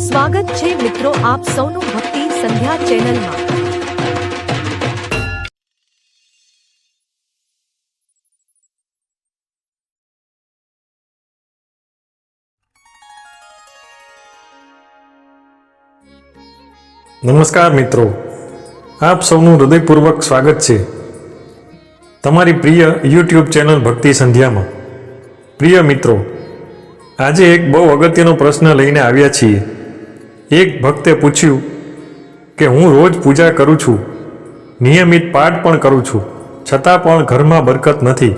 સ્વાગત છે મિત્રો આપ સૌનું ભક્તિ સંધ્યા ચેનલમાં। નમસ્કાર મિત્રો, આપ સૌનું હૃદયપૂર્વક સ્વાગત છે તમારી પ્રિય યુટ્યુબ ચેનલ ભક્તિ સંધ્યામાં। પ્રિય મિત્રો, આજે એક બહુ અગત્યનો પ્રશ્ન લઈને આવ્યા છીએ। એક ભક્તે પૂછ્યું કે હું રોજ પૂજા કરું છું, નિયમિત પાઠ પણ કરું છું, છતાં પણ ઘરમાં બરકત નથી,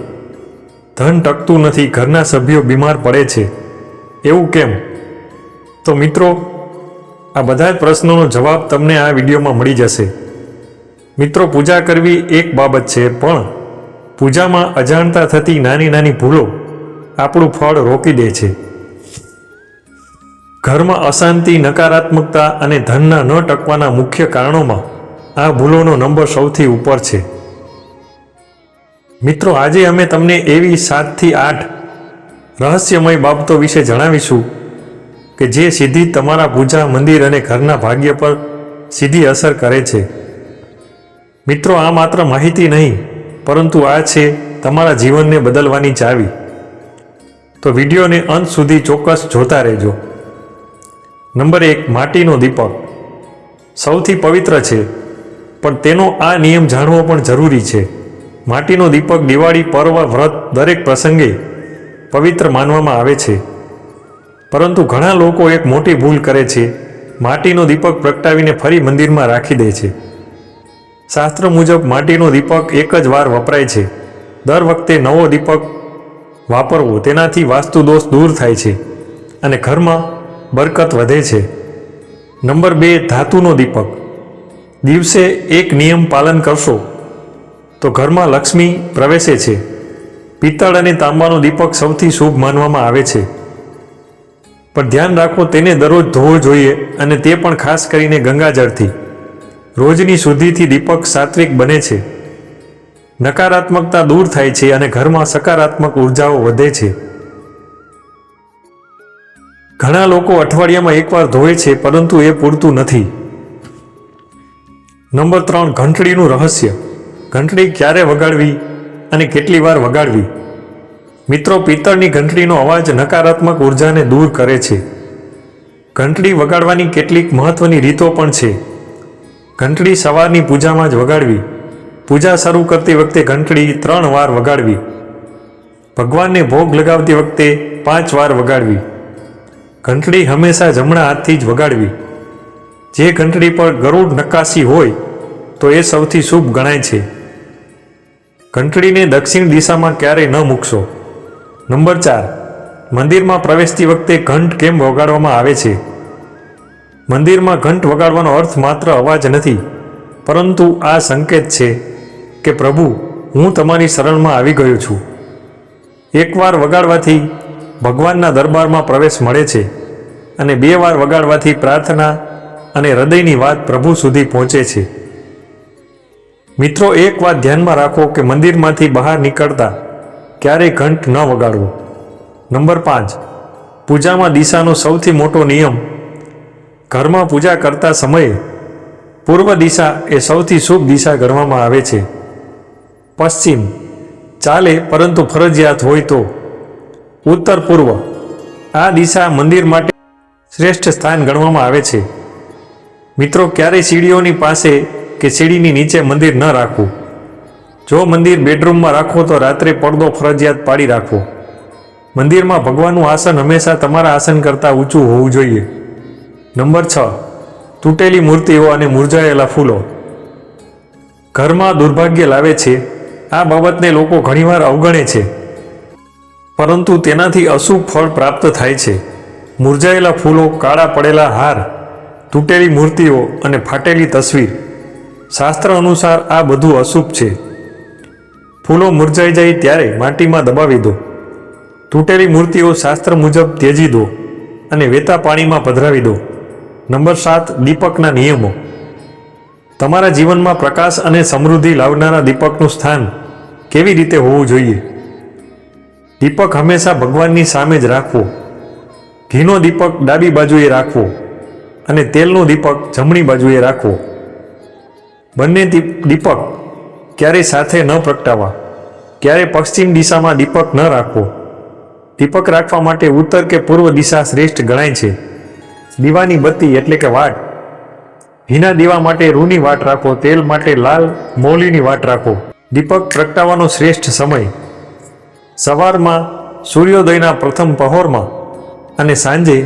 ધન ટકતું નથી, ઘરના સભ્યો બીમાર પડે છે, એવું કેમ? તો મિત્રો, આ બધા જ પ્રશ્નોનો જવાબ તમને આ વિડીયોમાં મળી જશે। મિત્રો, પૂજા કરવી એક બાબત છે, પણ પૂજામાં અજાણતા થતી નાની નાની ભૂલો આપણું ફળ રોકી દે છે। ઘરમાં અશાંતિ, નકારાત્મકતા અને ધનના ન ટકવાના મુખ્ય કારણોમાં આ ભૂલોનો નંબર સૌથી ઉપર છે। મિત્રો, આજે અમે તમને એવી 7 થી 8 રહસ્યમય બાબતો વિશે જણાવીશું કે જે સીધી તમારા પૂજા, મંદિર અને ઘરના ભાગ્ય પર સીધી અસર કરે છે। મિત્રો, આ માત્ર માહિતી નહીં, પરંતુ આ છે તમારા જીવનને બદલવાની ચાવી। તો વિડીયોને અંત સુધી ચોક્કસ જોતા રહેજો। નંબર 1, માટીનો દીપક સૌથી પવિત્ર છે, પણ તેનો આ નિયમ જાણવો પણ જરૂરી છે। માટીનો દીપક દિવાળી, પર્વ, વ્રત દરેક પ્રસંગે પવિત્ર માનવામાં આવે છે, પરંતુ ઘણા લોકો એક મોટી ભૂલ કરે છે, માટીનો દીપક પ્રગટાવીને ફરી મંદિરમાં રાખી દે છે। શાસ્ત્ર મુજબ માટીનો દીપક એક જ વાર વપરાય છે। દર વખતે નવો દીપક વાપરવો તેનાથી વાસ્તુ દોષ દૂર થાય છે અને ઘરમાં બરકત વધે છે। નંબર 2, ધાતુનો દીપક દિવસે એક નિયમ પાલન કરશો તો ઘરમાં લક્ષ્મી પ્રવેશે છે। પિત્તળ અને તાંબાનો દીપક સૌથી શુભ માનવામાં આવે છે, પણ ધ્યાન રાખો, તેને દરરોજ ધોવો જોઈએ, અને તે પણ ખાસ કરીને ગંગાજળથી। રોજની શુદ્ધિથી દીપક સાત્વિક બને છે, નકારાત્મકતા દૂર થાય છે અને ઘરમાં સકારાત્મક ઉર્જાઓ વધે છે। ઘણા લોકો અઠવાડિયામાં એકવાર ધોવે છે, પરંતુ એ પૂરતું નથી। નંબર 3, ઘંટડીનું રહસ્ય ઘંટડી ક્યારે વગાડવી અને કેટલી વાર વગાડવી? મિત્રો, પિત્તળની ઘંટડીનો અવાજ નકારાત્મક ઉર્જાને દૂર કરે છે। ઘંટડી વગાડવાની કેટલીક મહત્વની રીતો પણ છે। ઘંટડી સવારની પૂજામાં જ વગાડવી। પૂજા શરૂ કરતી વખતે ઘંટડી 3 વાર વગાડવી। ભગવાનને ભોગ લગાવતી વખતે 5 વાર વગાડવી। ઘંટડી હંમેશા જમણા હાથથી જ વગાડવી। જે ઘંટડી પર ગરુડ નક્કાશી હોય તો એ સૌથી શુભ ગણાય છે। ઘંટડીને દક્ષિણ દિશામાં ક્યારેય ન મૂકશો। નંબર 4, મંદિરમાં પ્રવેશતી વખતે ઘંટ કેમ વગાડવામાં આવે છે? મંદિરમાં ઘંટ વગાડવાનો અર્થ માત્ર અવાજ નથી, પરંતુ આ સંકેત છે કે પ્રભુ, હું તમારી શરણમાં આવી ગયો છું। એકવાર વગાડવાથી ભગવાનના દરબારમાં પ્રવેશ મળે છે, અને 2 વાર વગાડવાથી પ્રાર્થના અને હૃદયની વાત પ્રભુ સુધી પહોંચે છે। મિત્રો, એક વાત ધ્યાનમાં રાખો કે મંદિરમાંથી બહાર નીકળતા ક્યારેય ઘંટ ન વગાડવો। નંબર 5, પૂજામાં દિશાનો સૌથી મોટો નિયમ ઘરમાં પૂજા કરતા સમયે પૂર્વ દિશા એ સૌથી શુભ દિશા ગણવામાં આવે છે। પશ્ચિમ ચાલે, પરંતુ ફરજિયાત હોય તો ઉત્તર પૂર્વ આ દિશા મંદિર માટે શ્રેષ્ઠ સ્થાન ગણવામાં આવે છે। મિત્રો, ક્યારેય સીડીઓની પાસે કે સીડીની નીચે મંદિર ન રાખવું। જો મંદિર બેડરૂમમાં રાખો તો રાત્રે પડદો ફરજિયાત પાડી રાખવો। મંદિરમાં ભગવાનનું આસન હંમેશા તમારા આસન કરતાં ઊંચું હોવું જોઈએ। નંબર 6, તૂટેલી મૂર્તિઓ અને મુરઝાયેલા ફૂલો ઘરમાં દુર્ભાગ્ય લાવે છે। આ બાબતને લોકો ઘણીવાર અવગણે છે, પરંતુ તેનાથી અશુભ ફળ પ્રાપ્ત થાય છે। મુરઝાયેલા ફૂલો, કાળા પડેલા હાર, તૂટેલી મૂર્તિઓ અને ફાટેલી તસવીર, શાસ્ત્ર અનુસાર આ બધું અશુભ છે। ફૂલો મુરઝાઈ જાય ત્યારે માટીમાં દબાવી દો। તૂટેલી મૂર્તિઓ શાસ્ત્ર મુજબ ત્યજી દો અને વહેતા પાણીમાં પધરાવી દો। નંબર 7, દીપકના નિયમો તમારા જીવનમાં પ્રકાશ અને સમૃદ્ધિ લાવનારા દીપકનું સ્થાન કેવી રીતે હોવું જોઈએ? દીપક હંમેશા ભગવાનની સામે જ રાખવો। ઘીનો દીપક ડાબી બાજુએ રાખવો। અને તેલનું દીપક જમણી બાજુએ રાખવો. બંને દીપક ક્યારેય સાથે ન પ્રગટાવવા. ક્યારેય પશ્ચિમ દિશામાં દીપક ન રાખવો. દીપક રાખવા માટે ઉત્તર કે પૂર્વ દિશા શ્રેષ્ઠ ગણાય છે. દીવાની બત્તી એટલે કે વાટ. ઘીના દીવા માટે રૂની વાટ રાખો. તેલ માટે લાલ મૌલીની વાટ રાખો. દીપક પ્રગટાવવાનો શ્રેષ્ઠ સમય સવારમાં સૂર્યોદયના પ્રથમ પહોરમાં અને સાંજે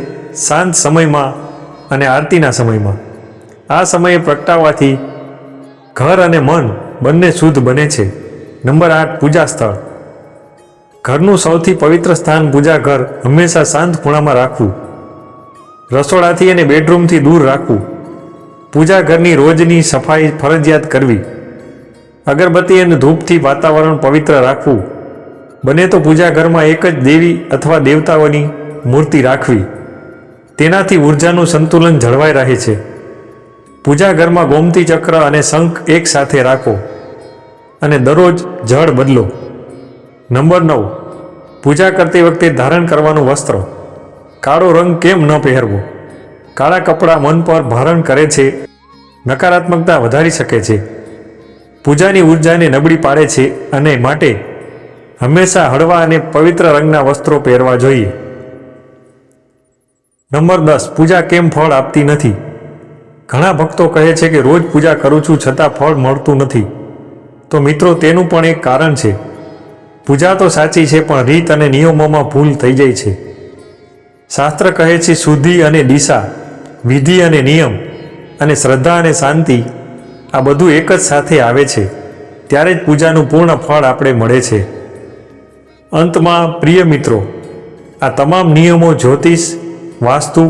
શાંત સમયમાં અને આરતીના સમયમાં. આ સમયે પ્રગટાવવાથી ઘર અને મન બંને શુદ્ધ બને છે. નંબર 8 પૂજા સ્થળ. ઘરનું સૌથી પવિત્ર સ્થાન પૂજા ઘર હંમેશા શાંત ખૂણામાં રાખવું. રસોડાથી અને બેડરૂમથી દૂર રાખવું. પૂજા ઘરની રોજની સફાઈ ફરજિયાત કરવી. અગરબત્તી અને ધૂપથી વાતાવરણ પવિત્ર રાખવું. બને તો પૂજા ઘરમાં એક જ દેવી અથવા દેવતાઓની મૂર્તિ રાખવી. તેનાથી ઉર્જાનું સંતુલન જળવાઈ રહે છે. પૂજા ઘરમાં ગોમતી ચક્ર અને શંખ એક સાથે રાખો અને દરરોજ જળ બદલો. નંબર 9 પૂજા કરતી વખતે ધારણ કરવાનું વસ્ત્ર. કાળો રંગ કેમ ન પહેરવો? કાળા કપડાં મન પર ભારણ કરે છે, નકારાત્મકતા વધારી શકે છે, પૂજાની ઉર્જાને નબળી પાડે છે અને માટે હંમેશા હળવા અને પવિત્ર રંગના વસ્ત્રો પહેરવા જોઈએ. નંબર 10 પૂજા કેમ ફળ આપતી નથી? ઘણા ભક્તો કહે છે કે રોજ પૂજા કરું છું છતાં ફળ મળતું નથી. તો મિત્રો તેનું પણ એક કારણ છે. પૂજા તો સાચી છે પણ રીત અને નિયમોમાં ભૂલ થઈ જાય છે. શાસ્ત્ર કહે છે શુદ્ધિ અને દિશા, વિધિ અને નિયમ અને શ્રદ્ધા અને શાંતિ આ બધું એક જ સાથે આવે છે ત્યારે જ પૂજાનું પૂર્ણ ફળ આપણે મળે છે. અંતમાં પ્રિય મિત્રો, આ તમામ નિયમો જ્યોતિષ, વાસ્તુ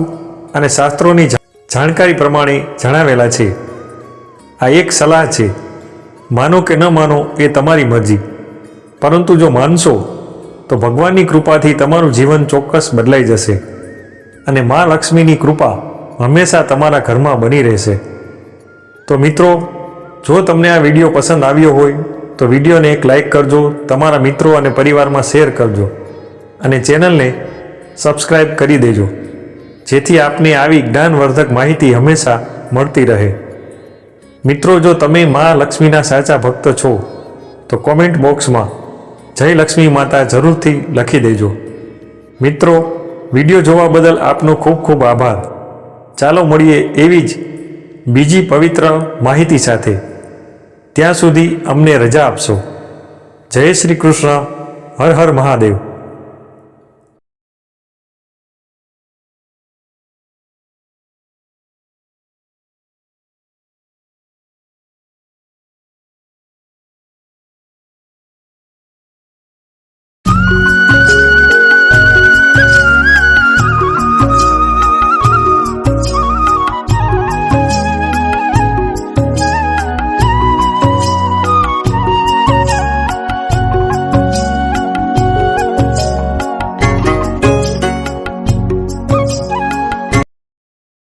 અને શાસ્ત્રોની જાણકારી પ્રમાણે જણાવેલા છે. આ એક સલાહ છે. માનો કે ન માનો એ તમારી મરજી, પરંતુ જો માનશો તો ભગવાનની કૃપાથી તમારું જીવન ચોક્કસ બદલાઈ જશે અને મા લક્ષ્મીની કૃપા હંમેશા તમારા ઘરમાં બની રહેશે. તો મિત્રો, જો તમને આ વિડીયો પસંદ આવ્યો હોય તો વિડીયોને એક લાઈક કરજો, તમારા મિત્રો અને પરિવારમાં શેર કરજો અને ચેનલને સબસ્ક્રાઈબ કરી દેજો જેથી આપને આવી જ્ઞાનવર્ધક માહિતી હંમેશા મળતી રહે. મિત્રો, જો તમે મા લક્ષ્મીના સાચા ભક્ત છો તો કોમેન્ટ બોક્સમાં જય લક્ષ્મી માતા જરૂરથી લખી દેજો. મિત્રો, વિડીયો જોવા બદલ આપનો ખૂબ ખૂબ આભાર. ચાલો મળીએ એવી જ બીજી પવિત્ર માહિતી સાથે. ત્યાં સુધી અમને રજા આપશો. જય શ્રી કૃષ્ણ. હર હર મહાદેવ.